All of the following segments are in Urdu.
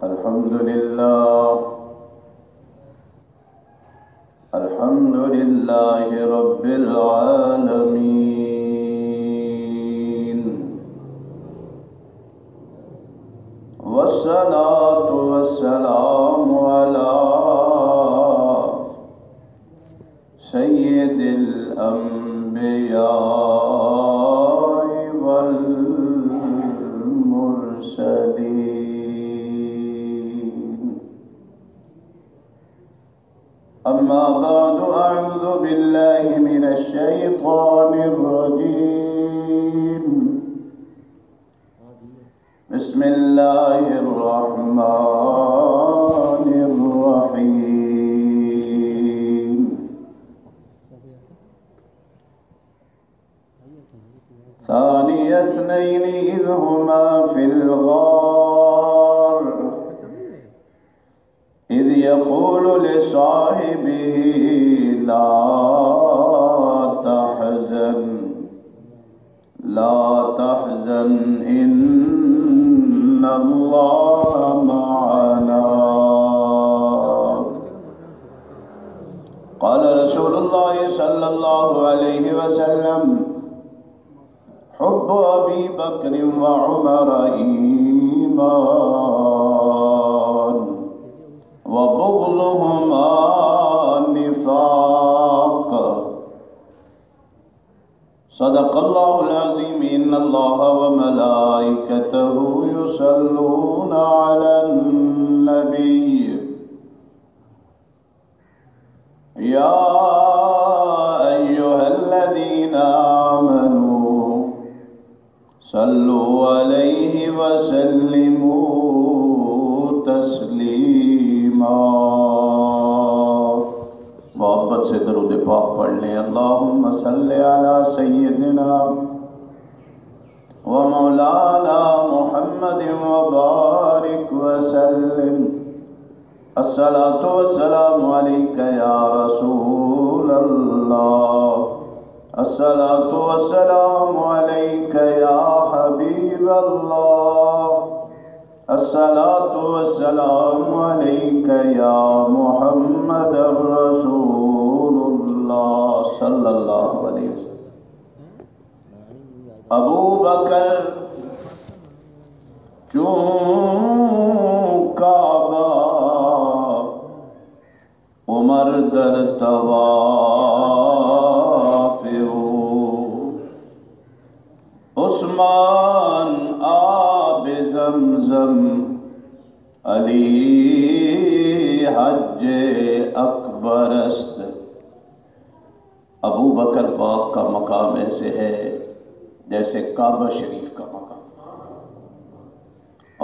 الحمد لله رب العالمين، والصلاة والسلام على سيد الأنبياء والمرسلين. أما بعد، أعوذ بالله من الشيطان الرجيم. بسم الله الرحمن الرحيم. ثاني اثنين إذ هما في الغار إذ يقول لصاحبه لا تحزن إن الله معنا. قال رسول الله صلى الله عليه وسلم: حب أبي بكر وعمر إيمان وبغضهما نفاق. صدق الله العظيم. إن الله وملائكته يصلون على النبي يا أيها الذين آمنوا صلوا عليه وسلموا تسليما. محبت سے درود پاک پڑھ لیں. اللہم صل علی سیدنا و مولانا محمد وبارک وسلم. الصلاة والسلام علیک یا رسول اللہ. الصلاة والسلام علیک یا حبیب اللہ. الصلاة والسلام علیک یا محمد رسول اللہ صلی اللہ علیہ وسلم. ابوبکر چون کعبہ، عمر در طواف، عثمان آب زمزم، علی حج اکبر است. ابو بکر پاک کا مقام ایسے ہے جیسے کعبہ شریف کا مقام،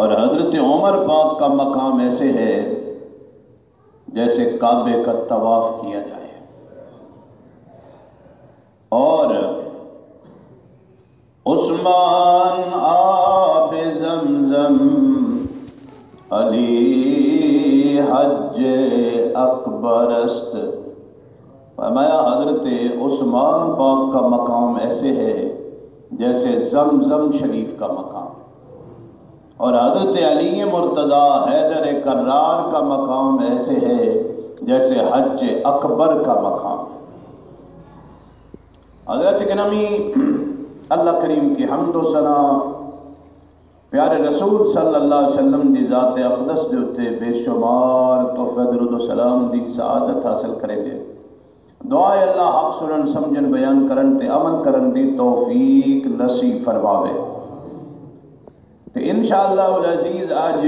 اور حضرت عمر پاک کا مقام ایسے ہے جیسے کعبے کا طواف کیا جائے. اور عثمان آب زمزم، علی حج اکبر است. فرمایا حضرت عثمان پاک کا مقام ایسے ہے جیسے زمزم شریف کا مقام، اور حضرت علی مرتضیٰ حیدر کرار کا مقام ایسے ہے جیسے حج اکبر کا مقام. حضرت گرامی، اللہ کریم کی حمد و ثنا پیارے رسول صلی اللہ علیہ وسلم دی ذات اقدس دے اتے بے شمار تحفہ درود و سلام دی سعادت حاصل کرے دے. دعائے اللہ حق سنن سمجھن بیان کرن تے عمل کرن دی توفیق نصیب فرماوے. تو انشاءاللہ العزیز آج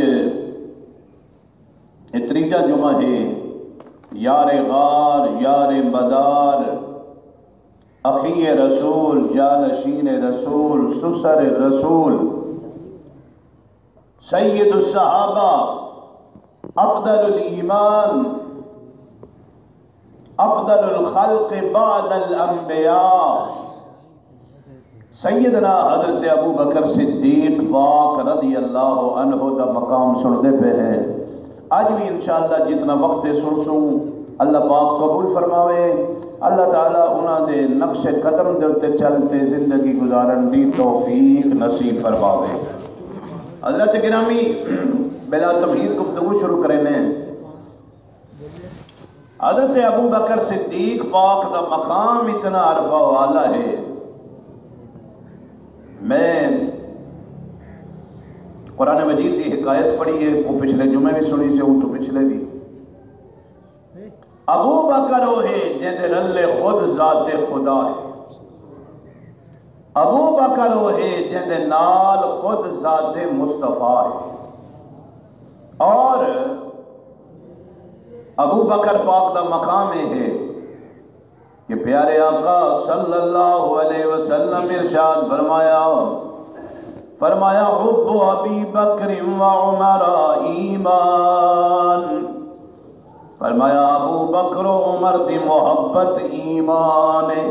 تریجا جمعہ ہے، یار غار، یار مدار، اخی رسول، جانشین رسول، سسر رسول، سید الصحابہ، افضل الایمان، افضل الخلق بعد الانبیاء، سیدنا حضرت ابوبکر صدیق پاک رضی اللہ عنہ دا مقام سنتے پہ ہیں. آج بھی انشاءاللہ جتنا وقت سن اللہ پاک قبول فرماوے. اللہ تعالیٰ انہاں دے نقش قدم دے اتے چلتے زندگی گزارن دی توفیق نصیب فرماوے. حضرت گرامی، بلا تمہید گفتگو شروع کرنے حضرت ابوبکر صدیق پاک دا مقام اتنا عرفہ و اعلیٰ ہے. میں قرآن مجید کی حکایت پڑھی ہے، وہ پچھلے جمعے بھی سنی سے وہ تو پچھلے بھی. ابوبکر وہ ہے جن رلے خود ذات خدا ہے. ابوبکر وہ ہے جن نال خود ذات مصطفیٰ ہے. اور ابوبکر پاک دا مقام ہے کہ پیارے آقا صلی اللہ علیہ وسلم ارشاد فرمایا حب ابی بکر و عمر ایمان. فرمایا ابو بکر و عمر دی محبت ایمان ہے.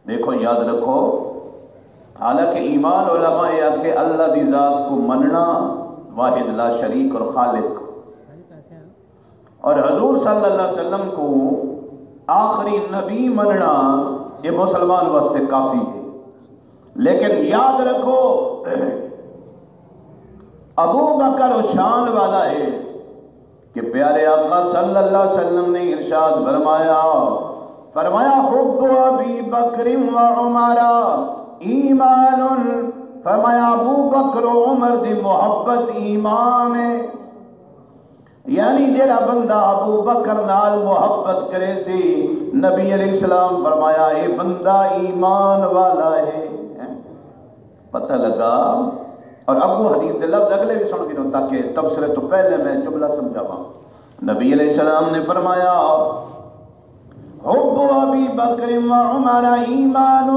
دیکھو یاد رکھو، حالانکہ ایمان علماء یہ کہ اللہ دی ذات کو مننا، واحد لا شریک اور خالق، اور حضور صلی اللہ علیہ وسلم کو آخری نبی مننا یہ مسلمان واسطے کافی ہے. لیکن یاد رکھو ابو بکر شان والا ہے کہ پیارے آقا صلی اللہ علیہ وسلم نے ارشاد فرمایا حب ابی بکر و عمر ایمان. فرمایا ابو بکر و عمر دی محبت ایمان ہے. یعنی جڑا بندہ ابو بکر نال محبت کرے سی، نبی علیہ السلام فرمایا اے بندہ ایمان والا ہے. پتہ لگا. اور ابو حدیث دے لفظ اگلے بھی سن گئے تاکہ تبصرے تو پہلے میں جملہ سمجھاواں. نبی علیہ السلام نے فرمایا حب ابی بکر و عمر ایمان.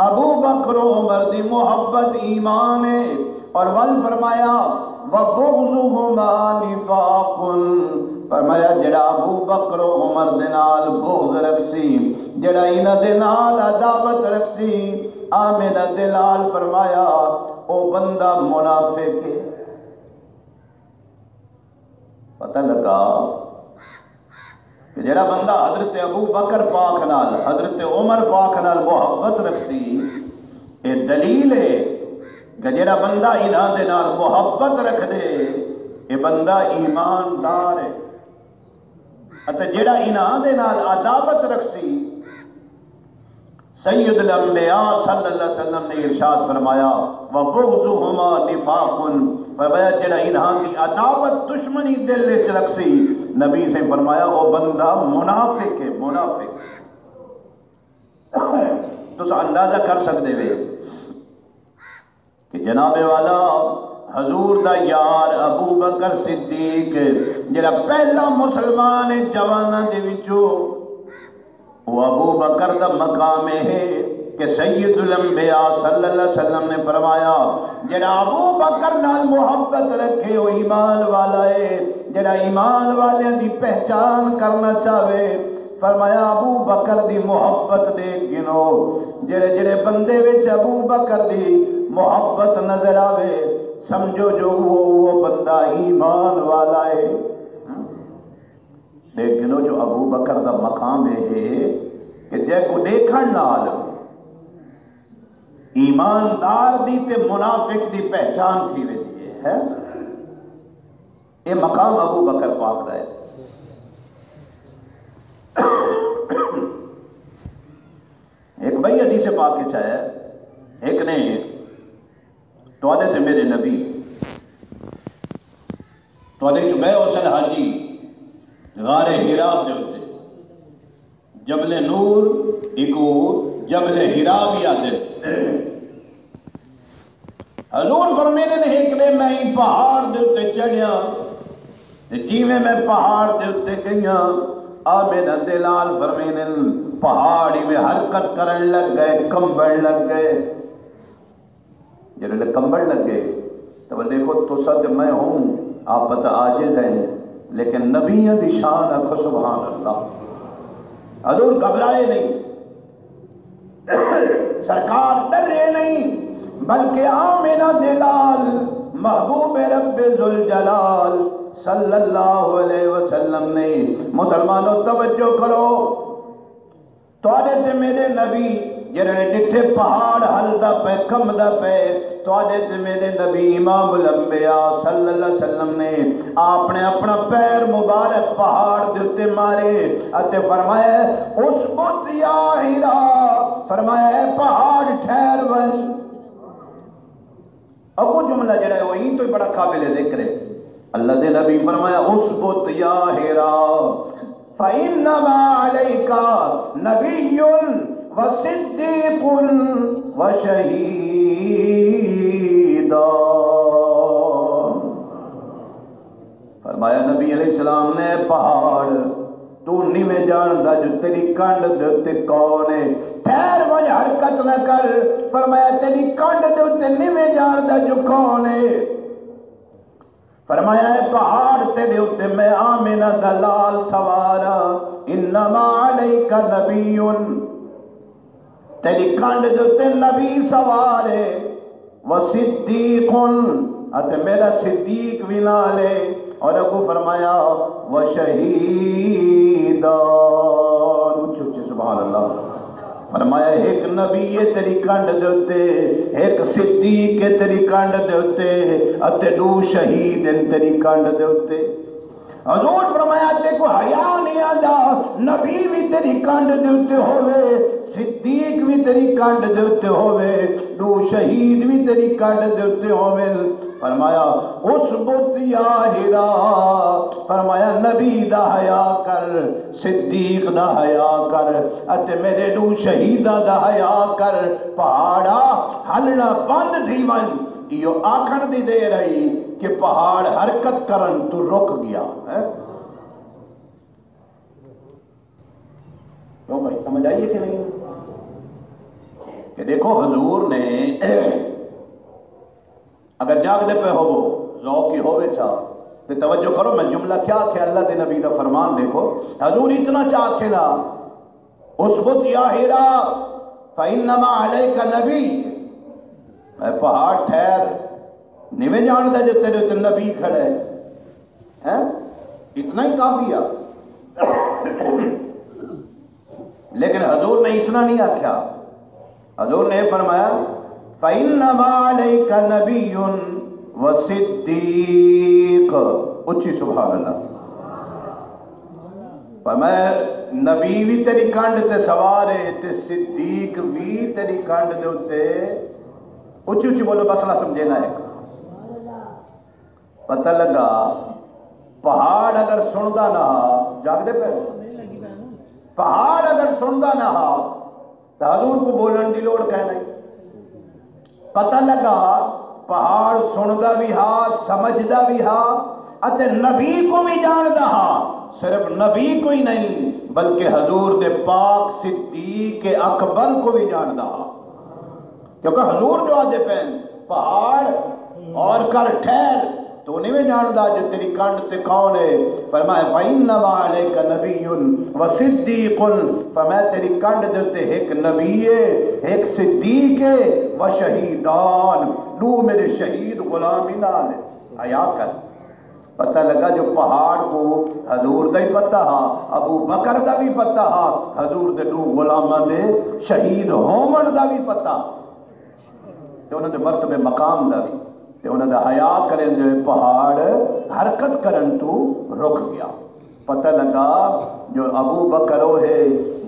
ابو بکر و عمر دی محبت ایمان ہے. اور ول فرمایا وَبُغْضُهُمَا نِفَاقٌ. فرمایا جڑا ابو بکر و عمر دے نال بغض رکھسی، جڑا انہاں دے نال عداوت رکھسی، آمنہ دلال فرمایا او بندہ منافق ہے. پتہ لگا کہ جڑا بندہ حضرت ابو بکر پاک نال، حضرت عمر پاک نال محبت رکھسی، یہ دلیل ہے کہ جڑا بندہ انہاں دے نال محبت رکھ دے یہ بندہ ایماندار ہے. اتے جڑا انہاں دے نال عداوت رکھسی، سید الانبیاء صلی اللہ علیہ وسلم نے ارشاد فرمایا وَبُغْضُهُمَا نِفَاقٌ. فرمایا جڑا انہاں دی عداوت دشمنی دل وچ رکھسی، نبی سے فرمایا وہ بندہ منافق ہے. منافق تو اندازہ کر سکتے ہوئے کہ جناب والا حضور دا یار ابو بکر صدیق جڑا پہلا مسلمان ہے جواناں دے وچوں، وہ ابو بکر دا مقام ہے کہ سید الانبیاء صلی اللہ علیہ وسلم نے فرمایا جڑا ابو بکر نال محبت رکھے وہ ایمان والا ہے. جڑا ایمان والے دی پہچان کرنا چاہے، فرمایا ابو بکر دی محبت دے گنو. جڑے جڑے بندے وچ ابو بکر دی محبت نظر آوے سمجھو جو وہ بندہ ایمان والا ہے. لیکن جو ابو بکر دا مقام ہے کہ جے کو دیکھن نال ایماندار دی تے منافق دی پہچان تھی ویندی ہے. یہ مقام ابو بکر پاک دا ہے. ایک بھائی حدیث پاک کے چاہے ایک نے تو تے میرے نبی تو جو میں حسین حاجی غار حراء دے ہوتے جبل نور ایکو جبل حراء بھی آتے. حضور فرمینے نے ایک نے میں ہی پہاڑ دے ہوتے چڑھیا جیویں میں پہاڑ دے ہوتے گئیاں آمینہ دلال فرمینے پہاڑی میں حرکت کرن لگ گئے، کمبڑ لگ گئے. جب کمبڑ لگ گئے تو دیکھو تو سچ میں ہوں، آپ پتہ عاجز ہیں، لیکن نبیوں دی شان آکھو سبحان اللہ. حضور گھبرائے نہیں، سرکار ڈرے نہیں، بلکہ آمنہ دلال محبوب رب ذوالجلال صلی اللہ علیہ وسلم نے مسلمانوں توجہ کرو، تو تے میرے نبی جڑے ڈٹھے پہاڑ ہلدا پے کمدا پے تواڈے تے میرے نبی امام الانبیاء صلی اللہ علیہ وسلم نے آپ نے اپنا پیر مبارک پہاڑ دے اوتے مارے اتے فرمایا اسبت یا ہیرا، فرمایا اے پہاڑ ٹھہر ون۔ اب وہ جملہ جڑا ہے وہی تو بڑا قابل ذکر ہے۔ اللہ دے نبی فرمایا اسبت یا ہیرا فإنما عليك نبي وصديق وشهيد۔ فرمایا نبی علیہ السلام نے پہاڑ تو نہیں میں جاندا جو تیری کنڈ دے تے کون ہے، ٹھہر وج حرکت نہ کر، فرمایا تیری کنڈ دے تے نہیں میں جاندا جو کون ہے، فرمایا اے پہاڑ تیرے اوتے میں آمنہ دلال سوارا، انما علیک نبی، تیری کنڈ دے اوتے نبی سوار ہے، وصدیق اتے میرا صدیق بھی نال ہے، اور اگو فرمایا وشہید، اونچے اونچے سبحان اللہ، فرمایا ایک نبی ہے تیری کنڈ دے اوتے، ایک صدیق ہے تیری کنڈ دے اوتے، اتے دو شہید ہیں تیری کنڈ دے اوتے۔ حضور فرمایا تے کو حیا نہیں آندا، نبی بھی تیری کنڈ دے اوتے ہوئے، صدیق بھی تیری کنڈ دے اوتے ہوئے، دو شہید بھی تیری کنڈ دے اوتے ہوئے، فرمایا اسبت یا ہیرا، فرمایا نبی دا حیا کر، صدیق دا حیا کر، اتے میرے دو شہیدہ دا حیا کر، پہاڑا ہلنا بند تھی ون، یہ آخر دی دے رہی کہ پہاڑ حرکت کرن تو رک گیا ہے۔ تو بھائی سمجھ آئیے کہ نہیں کہ دیکھو حضور نے اگر جاگ دے پہ ہو ذوق کی ہوئے چاہ تو توجہ کرو، میں جملہ کیا کہ اللہ دے نبی دا فرمان دیکھو، حضور اتنا چاہ کھلا اسبت یا ہیرا فإنما علیک نبی، اے پہاڑ ٹھہر، نیویں جانتا جو تیرے تے نبی کھڑے ہیں، اتنا ہی کافی ہے۔ لیکن حضور نے اتنا نہیں آکھیا، حضور نے فرمایا فإنما علیک نبی وصدیق، اچھی سبحان اللہ، فرمایا نبی بھی تیری کنڈ تے سوار ہے تے صدیق بھی تیری کنڈ دے اوتے، اچھی اچھی بولو مسئلہ سمجھنا ہے۔ پتہ لگا پہاڑ اگر سندا نہ جاگ دے پہ، پہاڑ اگر سندا نہ تو حضور کو بولن دی لوڑ کہہ نہیں، پتہ لگا پہاڑ سندا بھی ہا، سمجھدا بھی ہا، اتے نبی کو بھی جاندا ہا، صرف نبی کو ہی نہیں بلکہ حضور دے پاک صدیق اکبر کو بھی جاندا ہا، کیونکہ حضور جو آدھے پہن پہاڑ اور کر ٹھہر تو نہیں میں جاندا جو تیری کنڈ تے کون ہے، فرمایا فإنما علیک نبی وصدیق، فرمایا تیری کنڈ دے تے ایک نبی ہے، ایک صدیق ہے، وشہیدان، دو میرے شہید غلام ہی نال ہے، حیا کر۔ پتہ لگا جو پہاڑ کو حضور دا ہی پتہ ہا، ابوبکر دا بھی پتہ ہا، حضور دے دو غلاماں دے شہید ہومن دا بھی پتہ، تے انہاں دے مرتبے مقام دا بھی، تے انہاں دا حیا کریں جو پہاڑ حرکت کرن تو رک گیا۔ پتہ لگا جو ابوبکر وہ ہے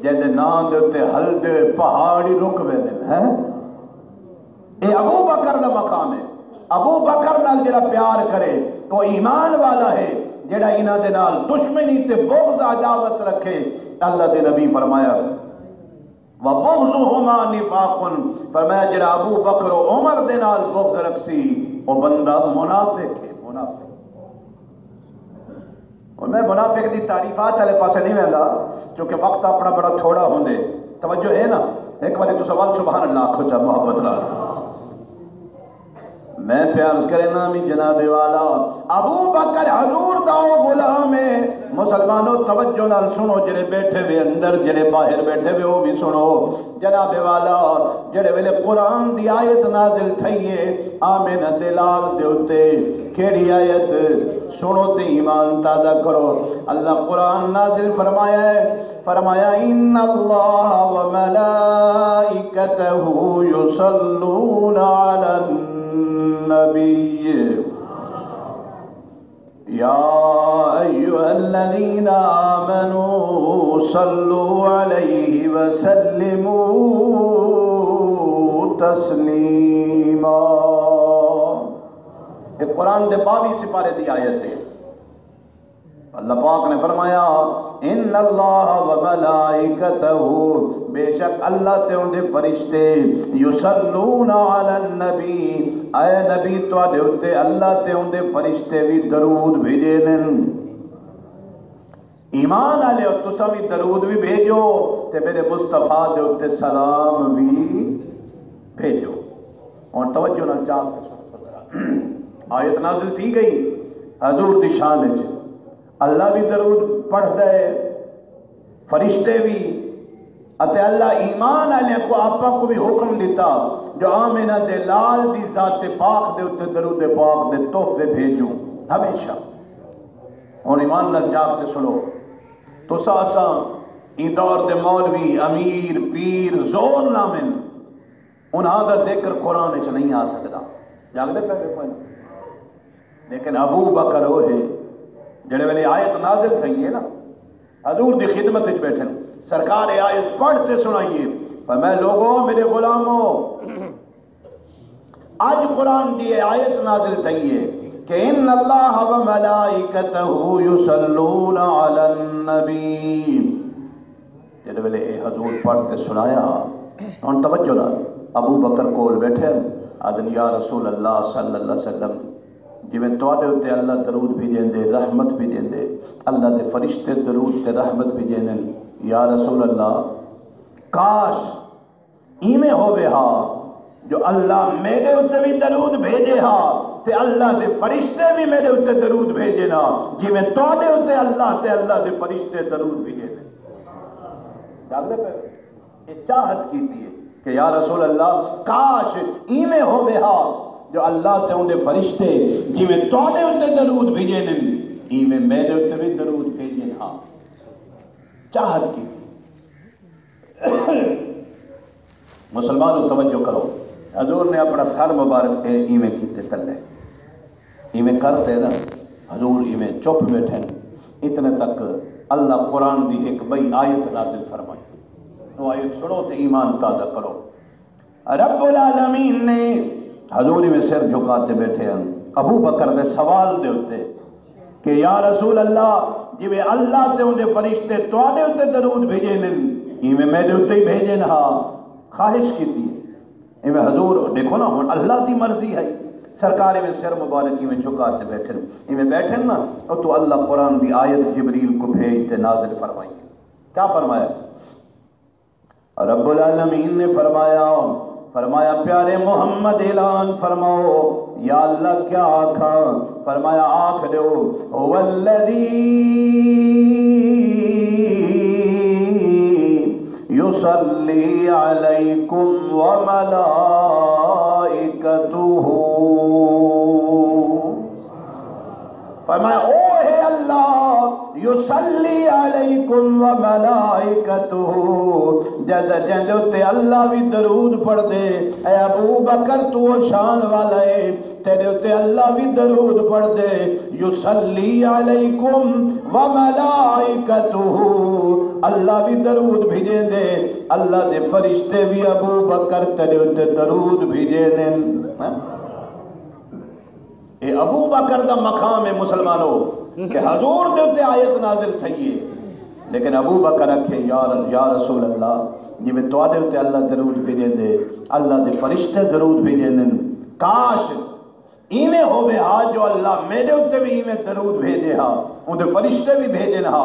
جے نام دے تے ہل دے پہاڑ ہی رک ویندے ہیں، اے ابوبکر دا مقام ہے۔ ابوبکر نال جڑا پیار کرے تو ایمان والا ہے، جڑا انہاں دے نال دشمنی تے بغض عداوت رکھے، اللہ دے نبی فرمایا وَبُغْضُهُمَا نِفَاقٌ، فرمایا جڑا ابوبکر و عمر دے نال بغض رکھسی وہ بندہ منافق ہے، منافق۔ اور میں منافق دی تعریفات والے پاسے نہیں ویندا کیونکہ وقت اپنا بڑا تھوڑا ہوندے، توجہ ہے نا، ایک بار تو سوال سبحان اللہ آکھو چا محبت نال، میں پیار کرے نامی جناب والا ابوبکر حضور دا غلام ہے۔ مسلمانوں توجہ نال سنو، جڑے بیٹھے وے اندر، جڑے باہر بیٹھے وے وہ بھی سنو، جناب والا جڑے ویلے قرآن دی آیت نازل تھئیے آمنہ دلال دے اتے، کیڑی آیت سنو تے ایمان تازہ کرو، اللہ قرآن نازل فرمایا ہے فرمایا ان اللہ وملائکتہ یصلون علی النبی یا ایھا الذین آمنوا صلوا علیہ وسلموا تسلیما۔ یہ قرآن دے 22 سپارے دی آیت ہے۔ اللہ پاک نے فرمایا ان اللہ و ملائکتہ، بے شک اللہ تے اندے فرشتے یصلون علی النبی، اے نبی تواڈے اتے اللہ تے اندے فرشتے بھی درود بھیجے دین۔ ایمان والے اور تساں بھی درود بھی بھیجو تے میرے مصطفیٰ دے اتے سلام بھی بھیجو۔ اور توجہ نال چاہ آیت نازل تھی گئی حضور دی شان وچ، اللہ بھی درود پڑھ دے فرشتے بھی، اتے اللہ ایمان والے کو آپا کو بھی حکم دیتا جو آمنہ دے لال دی ذات پاک دے اتے درود پاک دے تحفے بھیجوں ہمیشہ۔ اور ایمان نال جاگتے سنو، تو ساساں ای دور دے مولوی امیر پیر زور نامن انہاں دا ذکر قرآن وچ نہیں آ سکتا، جاگدے پہ کوئی، لیکن ابوبکر وہ ہے جڑے ویلے آیت نازل تھی ہے نا، حضور دی خدمت وچ بیٹھے سرکار آیت پڑھتے سنائیے، پر میں لوگوں میرے غلاموں آج قرآن دی آیت نازل تھی ہے کہ ان اللہ و ملائکتہ یصلون علی النبی، جڑے ویلے حضور پڑھتے سنایا ہن توجہ نال ابوبکر کول بیٹھے آدن یا رسول اللہ صلی اللہ علیہ وسلم جی میں تواڈے اتے اللہ درود بھی دیندے رحمت بھی دیندے، اللہ دے فرشتے درود تے رحمت بھی دیندے، یا رسول اللہ کاش ایویں ہووے ہا جو اللہ میرے اتے بھی درود بھیجے ہا تے اللہ دے فرشتے بھی میرے اتے درود بھیجے نا، جی میں تواڈے اتے اللہ تے اللہ دے فرشتے درود بھیجے نے۔ جاندے پہ یہ چاہت کیتی ہے کہ یا رسول اللہ کاش ایویں ہووے ہا جو اللہ تے اندے فرشتے جی میں تواڈے اتے درود بھیجے نے، ایویں میرے اتے بھی درود بھیجے نا، چاہت کی۔ مسلمانوں توجہ کرو، حضور نے اپنا سر مبارک تے ایویں کیتے تلے، ایویں کرتے نا حضور ایویں چپ بیٹھے، اتنے تک اللہ قرآن دی ایک بئی آیت نازل فرمائی، وہ آیت سنو تے ایمان تازہ کرو۔ رب العالمین نے حضوری میں سر جھکاتے بیٹھے ہیں ابوبکر دے سوال دے ہوتے کہ یا رسول اللہ جی میں اللہ تے اندے فرشتے تواڈے اتے درود بھیجے نے، ایویں میرے اتے ہی بھیجے نہ، خواہش کی تھی ایویں حضور دیکھو نا ہن اللہ دی مرضی ہے، سرکار میں سر مبارک میں جھکاتے بیٹھے ایویں بیٹھے نا، اور تو اللہ قرآن دی آیت جبریل کو بھیجتے نازل فرمائی۔ کیا فرمایا رب العالمین نے؟ فرمایا پیارے محمد اعلان فرماؤ، یا اللہ کیا آکھا؟ فرمایا آکھ دو والذی یصلی علیکم وملائکتہ، فرمایا او ہے اللہ یصلی علیکم وملائکتہ، جد تے اللہ بھی درود پڑھ دے، اے ابوبکر تو شان والا ہے تیرے تے اللہ بھی درود پڑھ دے، یصلی علیکم وملائکتہ، اللہ بھی درود بھیجے دے، اللہ دے فرشتے بھی ابوبکر تیرے تے درود بھیجے دے۔ اے ابوبکر دا مقام ہے مسلمانوں کہ حضور دے تے آیت نازل تھئیے، لیکن ابوبکر رکھے یا رسول اللہ جی میں تواڈے تے اللہ درود بھیجے دے، اللہ دے فرشتے درود بھیجے دے، کاش ایویں ہووے ہا جو اللہ میرے تے بھی ایویں درود بھیجے ہا، ان دے فرشتے بھی بھیجے ہا۔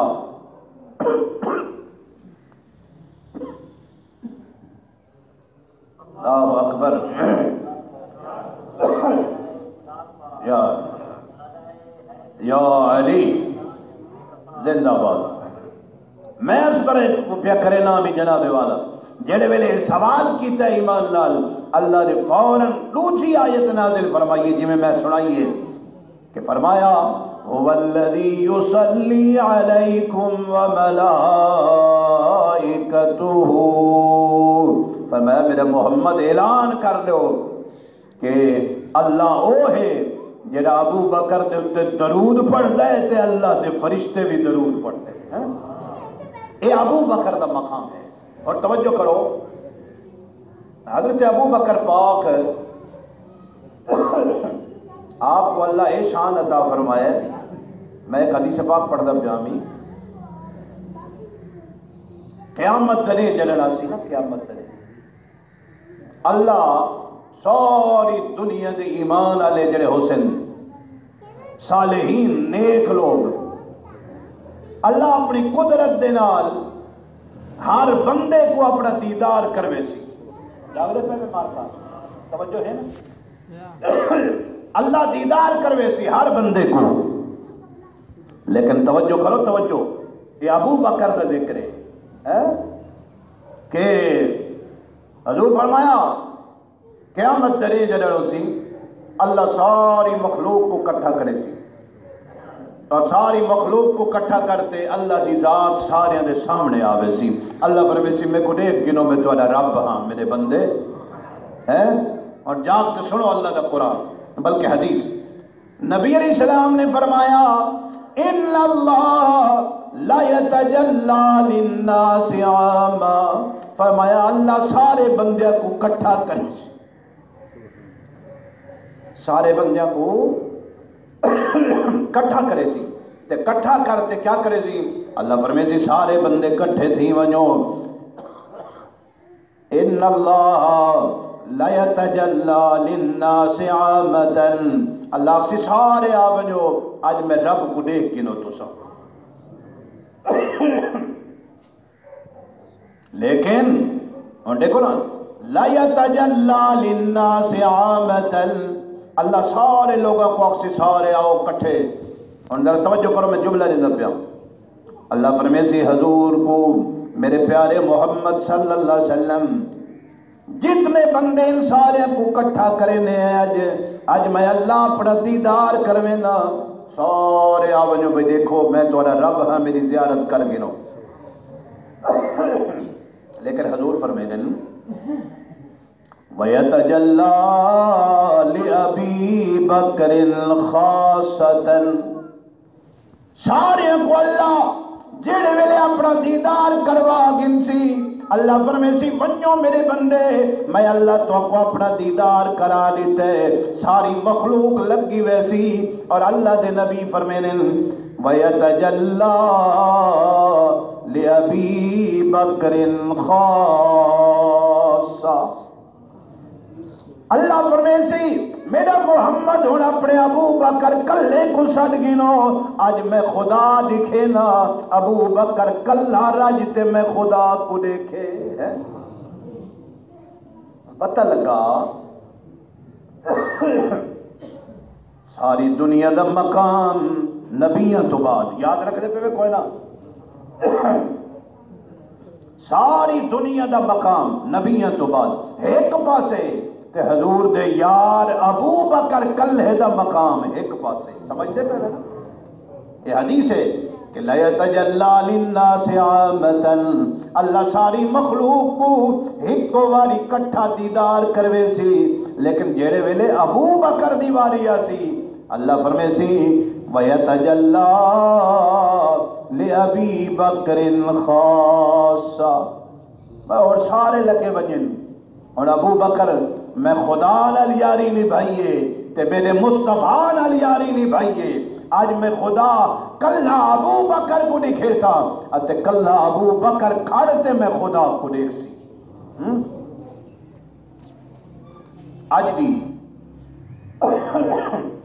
اللہ اکبر، یا علی زندہ باد۔ میں اس پر پیا کرے نام ہی جناب والا جڑے ویلے سوال کیتا ایمان نال، اللہ نے فوراً دوسری آیت نازل فرمائیے جی میں سنائیے کہ فرمایا هو الذی یصلی علیکم وملائکتہ، فرمایا میرے محمد اعلان کر دو کہ اللہ او ہے جڑا ابو بکر دے تے درود پڑھدا ہے تے اللہ دے فرشتے بھی درود پڑھتے ہیں. یہ ابو بکر دا مقام ہے. اور توجہ کرو حضرت ابو بکر پاک آپ کو اللہ اے شان عطا فرمائے. میں ایک حدیث پاک پڑھدا جامی قیامت دنے جلنا سی نا قیامت دنے اللہ ساری دنیا دے ایمان والے جڑے حسین صالحین نیک لوگ اللہ اپنی قدرت دے نال ہر بندے کو اپنا دیدار کروے سی. جاگرے پہ میں مارتا توجہ ہے نا. اللہ دیدار کروے سی ہر بندے کو. لیکن توجہ کرو توجہ یہ ابو بکر کا ذکر ہے کہ حضور فرمایا قیامت درے جڑو سی اللہ ساری مخلوق کو اکٹھا کرے سی اور ساری مخلوق کو اکٹھا کرتے اللہ دی ذات سارے دے سامنے آوے سی. اللہ فرمائے سی میں کو دیکھ گنو میں تہاڈا رب ہاں میرے بندے ہیں. اور جاگ تو سنو اللہ دا قرآن بلکہ حدیث نبی علیہ السلام نے فرمایا ان اللہ لا یتجلی للناس عاما. فرمایا اللہ سارے بندیاں کو اکٹھا کرے سی. سارے بندیاں کو کٹھا کرے سی تے کٹھا کرتے کیا کرے سی اللہ فرمائے سی سارے بندے کٹھے تھی ونجو ان اللہ لا یتجلی للناس عامتا. اللہ سے سارے آ ونجو آج میں رب کو دیکھ گنو تو سب. لیکن اور دیکھو نا لا یتجلی للناس عامتا اللہ سارے لوگوں کو اکسی سارے آؤ کٹھے. اور توجہ کرو میں جملہ نظر پہ آؤں. اللہ فرمائے سی حضور کو میرے پیارے محمد صلی اللہ علیہ وسلم جتنے بندے ان سارے کو کٹھا کرنے ہیں اج میں اللہ اپنا دیدار کرویں نا سارے آؤ جو بھئی دیکھو میں تمہارا رب ہاں میری زیارت کر گنو. لیکن حضور فرمائے وَيَتَجَلَّى لِأَبِي بَكْرٍ خَاصَّةً. سارے کو اللہ جڑے ویلے اپنا دیدار کروا گنسی اللہ فرمائے سی ونجو میرے بندے میں اللہ تو کو اپنا دیدار کرا دیتے. ساری مخلوق لگی ویسی اور اللہ دے نبی فرمائے وَيَتَجَلَّى لِأَبِي بَكْرٍ خَاصَّةً. اللہ فرمائے سی میرا محمد ہوں اپنے ابو بکر کلے کو سد گنو آج میں خدا دکھے نا ابو بکر کلا رجتے میں خدا کو دیکھے. پتہ لگا ساری دنیا دا مقام نبیوں تو بعد یاد رکھ دے پہ کوئی نہ ساری دنیا دا مقام نبیوں تو بعد ایک پاسے کہ حضور دے یار ابو بکر کلے دا مقام ایک پاسے. سمجھتے پہ نا یہ حدیث ہے کہ لا یتجلی للناس عامتا اللہ ساری مخلوق کو ایک واری کٹھا دیدار کروے سی. لیکن جیڑے ویلے ابو بکر دی واری آسی اللہ فرمائے سی وَيَتَجَلَّى لِأَبِي بَكْرٍ خَاصَّةً. اور سارے لگے بجن اور ابو بکر میں خدا نال یاری نبھائیے تے میرے مصطفیٰ نال یاری نبھائیے. آج میں خدا کلہ ابو بکر کو دکھے سا تے کلہ ابو بکر کھڑتے میں خدا کو دیکھ سی. آج بھی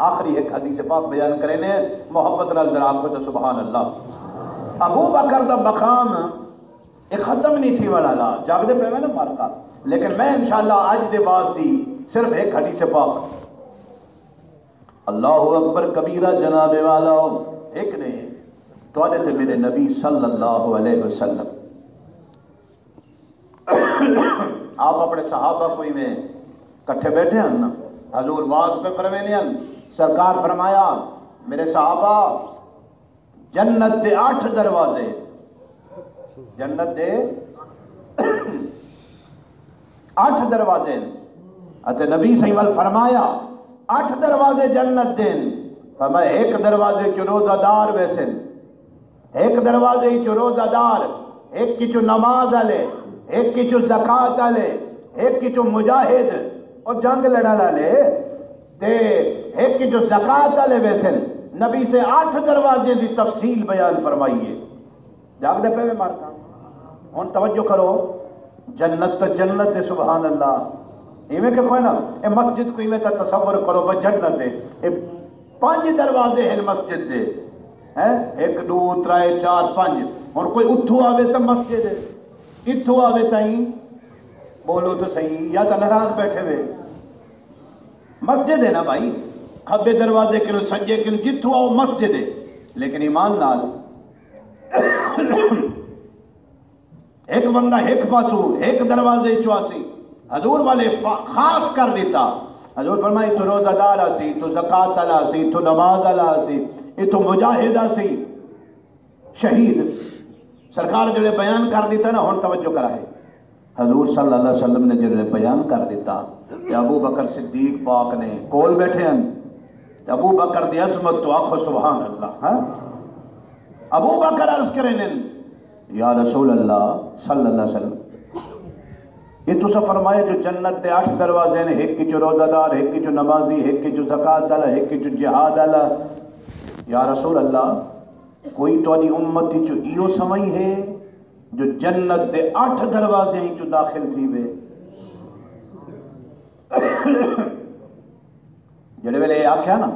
آخری ایک حدیث پاک بیان کریں نے محبت نال ذرا کو تو سبحان اللہ. ابو بکر دا مقام ایک ختم نہیں تھی والا لا جاگ دے پہ میں نا مارکا. لیکن میں انشاءاللہ آج دے باز دی صرف ایک حدیث پاک اللہ اکبر کبیرہ جناب والا ایک نہیں تو آنے تھے میرے نبی صلی اللہ علیہ وسلم آپ اپنے صحابہ کوئی میں کٹھے بیٹھے ہیں نا حضور واز پہ فرمینین سرکار فرمایا میرے صحابہ جنت دے 8 دروازے جنت دے 8 دروازے اتے نبی صلی اللہ علیہ وسلم فرمایا 8 دروازے جنت دین، فرمایا ایک دروازے چ روزہ دار ویسن، ایک دروازے چ روزہ دار، ایک چ نماز والے، ایک چ زکات والے، ایک چ مجاہد اور جنگ لڑا والے، تے ایک چ زکات والے ویسن۔ نبی سے 8 دروازے دی تفصیل بیان فرمائیے۔ جاگ دے پہ مارکا ہن توجہ کرو، جنت تو جنت ہے، سبحان اللہ۔ ایویں کہ کوئی نا اے مسجد کو ایویں تصور کرو بس جنت ہے، اے 5 دروازے ہیں مسجد دے، ہیں 1 2 3 4 5۔ ہن کوئی اتھو آوے تو مسجد ہے، اتھو آوے تائیں بولو تو صحیح، یا تو ناراض بیٹھے ہوئے، مسجد ہے نا بھائی، کھبے دروازے کنو سجے کنو جتھو آؤ مسجد ہے۔ لیکن ایمان نال ایک بندہ ایک پاسو ایک دروازے چواسی حضور والے خاص کر دیتا۔ حضور فرمائی تو روزہ دار سی، تو زکات والا سی، تو نماز والا سی، یہ تو مجاہد سی، شہید۔ سرکار جڑے بیان کر دیتا نا، ہن توجہ کرا ہے، حضور صلی اللہ علیہ وسلم نے جڑے بیان کر دیتا کہ ابوبکر صدیق پاک نے کول بیٹھے ہیں، ابوبکر دی عظمت تو آکھو سبحان اللہ۔ ہاں ابوبکر عرض کریں یا رسول اللہ صلی اللہ علیہ وسلم، یہ تو سا فرمائے جو جنت دے 8 دروازے ہیں، ایک کی جو روزہ دار، ایک کی جو نمازی، ایک کی جو زکات والا، ایک کی جو جہاد والا۔ یا رسول اللہ کوئی تو دی امت جو ایو سمئی ہے جو جنت دے 8 دروازے ہیں جو داخل تھی وے؟ جڑے ویلے آکھیا نا،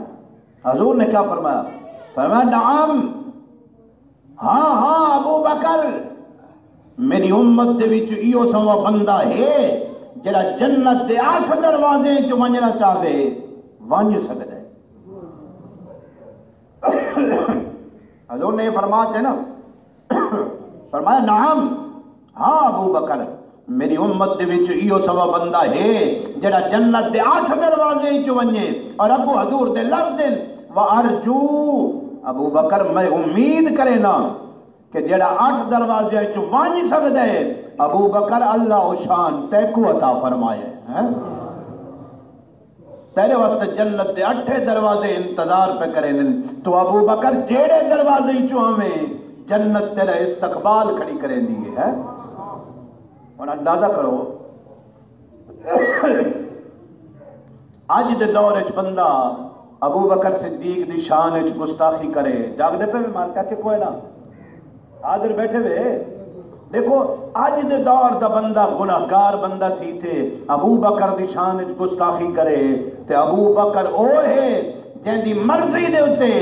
حضور نے کیا فرمایا؟ فرمایا نعم، ہاں ہاں ابو بکر، میری امت دے وچ ایو سوا بندہ ہے جڑا جنت دے 8 دروازے جو ونجنا چاہے ونج سکتا ہے۔ حضور نے فرماتے نا، فرمایا نعم، ہاں ابو بکر، میری امت دے وچ ایو سوا بندہ ہے جڑا جنت دے 8 دروازے جو ونجے۔ اور ابو حضور دے لفظ وارجو، ابو بکر میں امید کرے نا کہ جڑا 8 دروازے چ ونج سکدا ہے، ابو بکر اللہ شان تیکو عطا فرمائے ہیں، تیرے واسطے جنت دے 8 دروازے انتظار پہ کریں، تو ابو بکر جیڑے دروازے چ ہمیں جنت تیرا استقبال کھڑی کریں دی ہے۔ اور اندازہ کرو اج دے دور وچ بندہ ابو بکر صدیق دی شان وچ گستاخی کرے، جاگ دے پہ مارکا کہ کوئی نہ حاضر بیٹھے ہوئے۔ دیکھو اج دے دور دا بندہ گناہگار بندہ تھی تے ابو بکر دی شان وچ گستاخی کرے، تے ابو بکر او ہے جن دی مرضی دے اوتے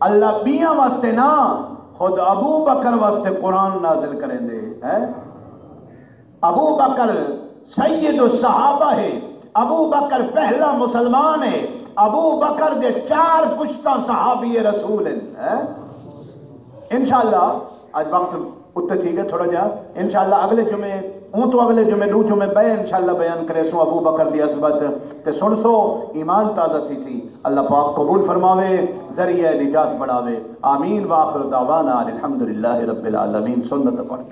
اللہ بیاں واسطے نہ خود ابو بکر واسطے قرآن نازل کریں دے ہیں۔ ابو بکر سید الصحابہ ہے، ابو بکر پہلا مسلمان ہے، ابو بکر دے 4 پشتہ صحابی رسول ہیں۔ انشاءاللہ آج وقت اتنے ٹھیک ہے تھوڑا جا، انشاءاللہ اگلے جمعے اون تو اگلے جمعے 2 جمعے پہ انشاءاللہ بیان کرے سو ابو بکر دی عظمت تے سن سو ایمان تازہ تھی سی۔ اللہ پاک قبول فرماوے، ذریعہ نجات بڑھاوے، آمین۔ وآخر دعوانا الحمدللہ رب العالمین۔ سنت پڑھ